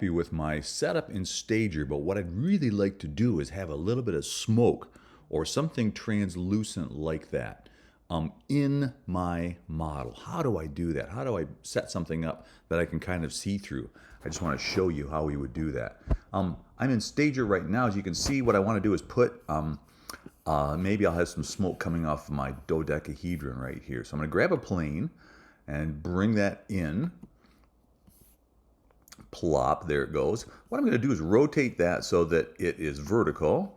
happy with my setup in Stager, but what I'd really like to do is have a little bit of smoke or something translucent like that in my model. How do I do that? How do I set something up that I can kind of see through? I just want to show you how we would do that. I'm in Stager right now. As you can see, what I want to do is put, maybe I'll have some smoke coming off my dodecahedron right here. So I'm going to grab a plane and bring that in. Plop, there it goes. What I'm going to do is rotate that so that it is vertical.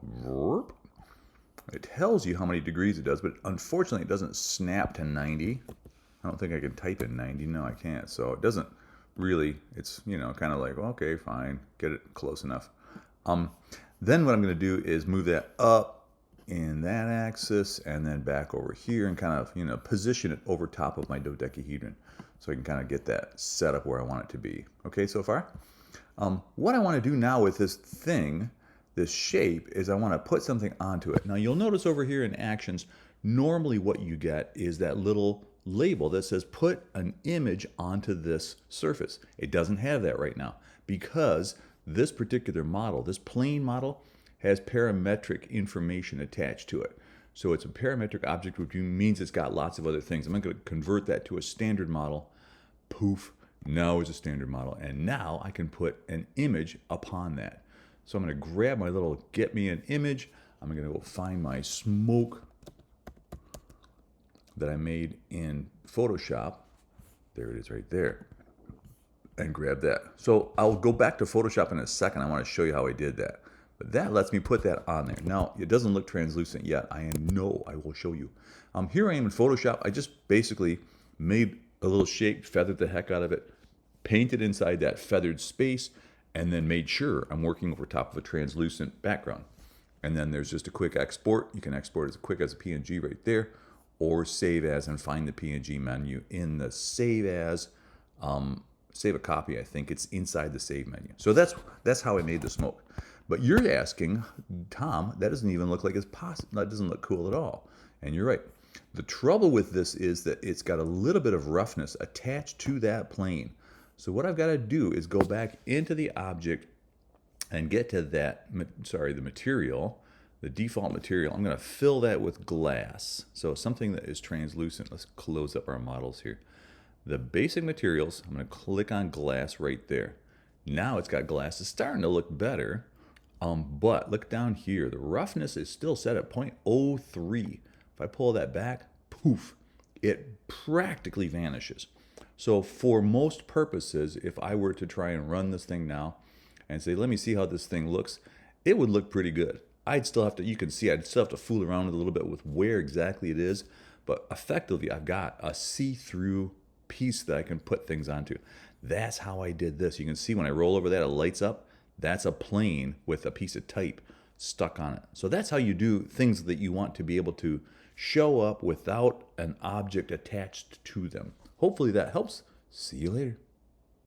It tells you how many degrees it does, but unfortunately it doesn't snap to 90. I don't think I can type in 90. No, I can't. So it doesn't really, it's, you know, kind of like, okay, fine, get it close enough. Then what I'm going to do is move that up in that axis and then back over here and kind of, you know, position it over top of my dodecahedron so I can kind of get that set up where I want it to be. Okay, so far? What I want to do now with this thing, this shape, is I want to put something onto it. Now you'll notice over here in actions, normally what you get is that little label that says put an image onto this surface. It doesn't have that right now because this particular model, this plane model, has parametric information attached to it. So it's a parametric object, which means it's got lots of other things. I'm going to convert that to a standard model. Poof, now it's a standard model. And now I can put an image upon that. So I'm going to grab my little get me an image. I'm going to go find my smoke that I made in Photoshop. There it is right there. And grab that. So I'll go back to Photoshop in a second. I want to show you how I did that. But that lets me put that on there. Now, it doesn't look translucent yet. I know I will show you. Here I am in Photoshop. I just basically made a little shape, feathered the heck out of it, painted inside that feathered space, and then made sure I'm working over top of a translucent background. And then there's just a quick export. You can export as quick as a PNG right there, or save as and find the PNG menu in the save as, save a copy, I think. It's inside the save menu. So that's how I made the smoke. But you're asking, Tom, that doesn't even look like it's possible. That doesn't look cool at all. And you're right. The trouble with this is that it's got a little bit of roughness attached to that plane. So what I've got to do is go back into the object and get to that, the material, the default material. I'm going to fill that with glass. So something that is translucent. Let's close up our models here. The basic materials, I'm going to click on glass right there. Now it's got glass. It's starting to look better. But look down here, the roughness is still set at 0.03. If I pull that back, poof, it practically vanishes. So for most purposes, if I were to try and run this thing now and say, let me see how this thing looks, it would look pretty good. I'd still have to, you can see, I'd still have to fool around with a little bit with where exactly it is, but effectively I've got a see-through piece that I can put things onto. That's how I did this. You can see when I roll over that, it lights up. That's a plane with a piece of type stuck on it. So that's how you do things that you want to be able to show up without an object attached to them. Hopefully that helps. See you later.